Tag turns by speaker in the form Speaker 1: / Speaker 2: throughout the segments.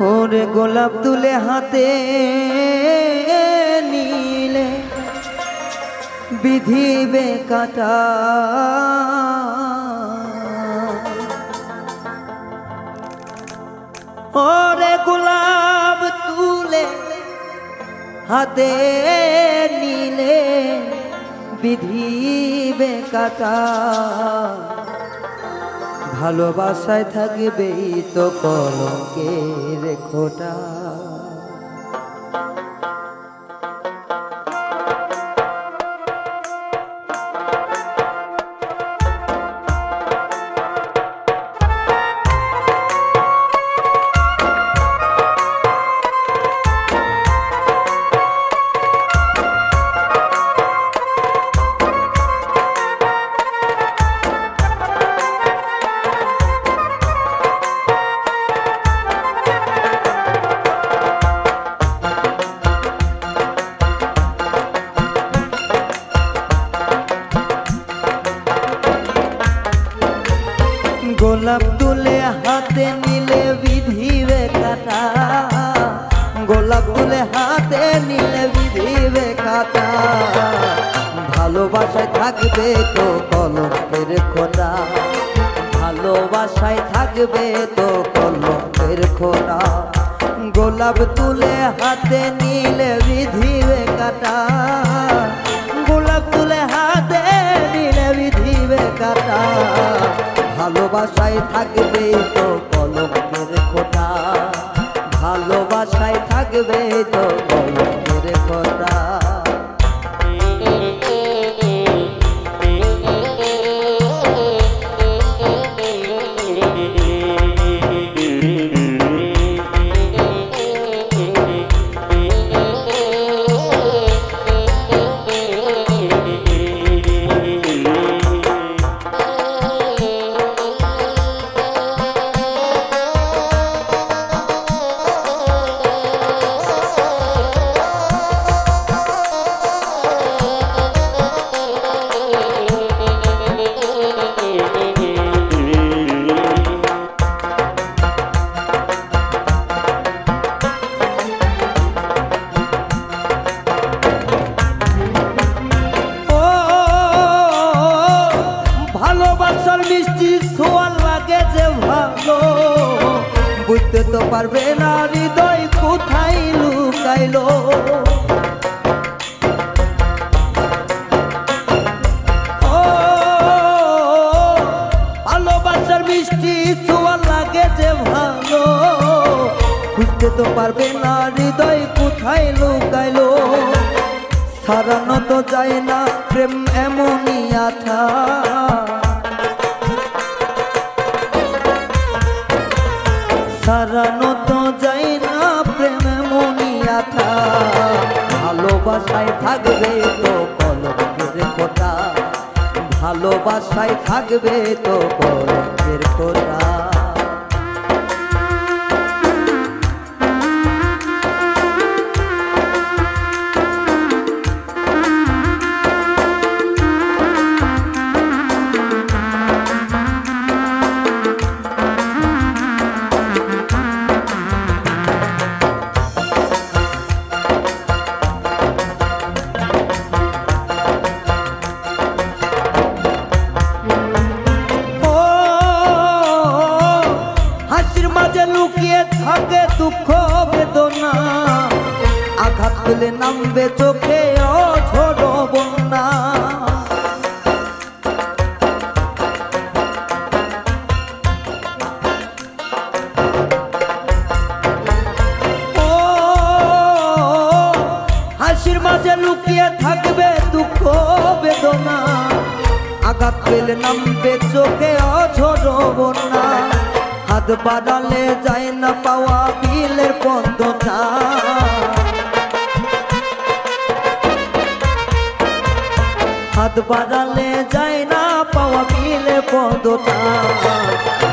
Speaker 1: ওরে গোলাপ তুলে হাতে নিলে বিধিবে কাটা, ওরে গোলাপ তুলে হাতে নিলে বিধিবে কাটা, ভালোবাসায় থাকবেই তো কলঙ্কের খোঁটা। গোলাপ তুলে হাতে নিলে বিধিবে কাটা, গোলাপ তুলে হাতে নিলে বিধিবে কাটা, ভালোবাসায় থাকবে তো কলঙ্কের খোঁটা, ভালোবাসায় থাকবে তো কলঙ্কের খোঁটা। গোলাপ তুলে হাতে নিলে বিধিবে কাটা, গোলাপ তুলে হাতে নিলে বিধিবে কাটা, ভালোবাসায় থাকবে তো কলঙ্কের খোঁটা, ভালোবাসায় থাকবে তো কলঙ্কের খোঁটা। ভালোবাসার মিষ্টি ছোঁয়া লাগে যে ভালো, বুঝতে তো পারবে না হৃদয় কোথায় লুকাইলো। ভালোবাসার মিষ্টি ছোঁয়া লাগে যে ভালো, বুঝতে তো পারবে না হৃদয় কোথায় লুকাইলো। সারানো তো যায় না প্রেম এমনই আঠা, সারানো তো যায় না প্রেম এমনই আঠা, ভালোবাসায় থাকবে তো কলঙ্কের খোঁটা, ভালোবাসায় থাকবে তো কলঙ্কের খোঁটা। লুকিয়ে থাকে দুঃখ বেদনা, আঘাত পেলে নামবে চোখে অঝোর বন্যা। হাসির মাঝে লুকিয়ে থাকবে দুঃখ বেদনা, আঘাত পেলে নামবে চোখে অঝোর বন্যা। হাত বাড়ালে যায় না পাওয়া বিলের পদ্মটা, হাত বাড়ালে যায় না পাওয়া বিলের পদ্মটা,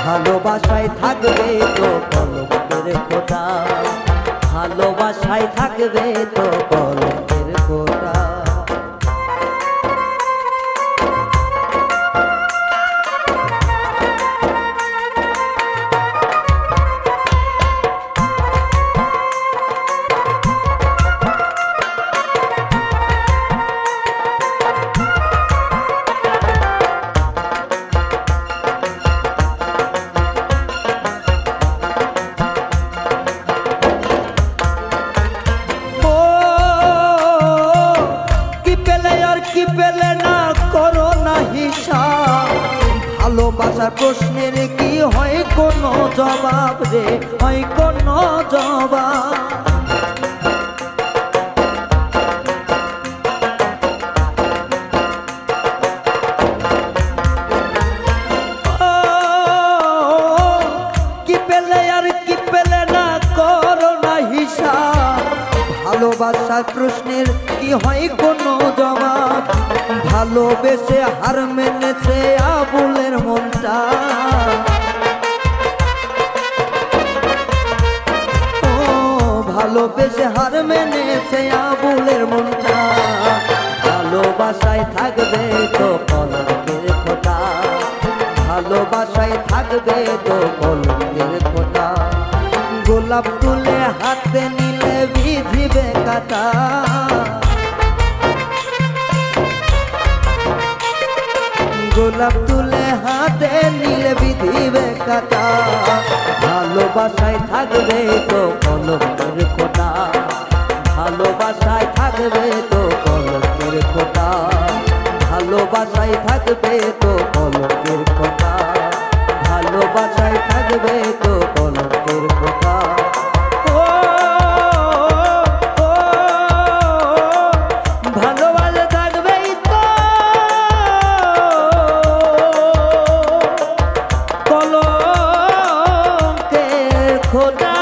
Speaker 1: ভালোবাসায় থাকবে তো কলঙ্কের খোঁটা, ভালোবাসায় থাকবে তো কলঙ্কের খোঁটা। ভালোবাসার প্রশ্নের কি হয় কোনো জবাব রে, হয় কোনো জবাব? ভালোবাসার প্রশ্নের কি হয় কোনো জবাব? ভালোবেসে হার মেনেছে আবুলের মনটা, ও ভালোবেসে হার মেনেছে আবুলের মনটা। ভালোবাসায় থাকবে তো কলঙ্কের খোঁটা, ভালোবাসায় থাকবে তো কলঙ্কের খোঁটা। গোলাপ তুলে হাতে নিলে ভিজিবে কাটা, গোলাপ তুলে হাতে নিলে বিধিবে কাটা। ভালোবাসায় থাকবে তো কলঙ্কের খোঁটা, ভালোবাসায় থাকবে তো কলঙ্কের খোঁটা, ভালোবাসায় থাকবে তো কলঙ্কের খোঁটা, ভালোবাসায় থাকবে তো কলঙ্কের খোঁটা। ভালোবাসা থাকবেই তো কলঙ্কের খোঁটা।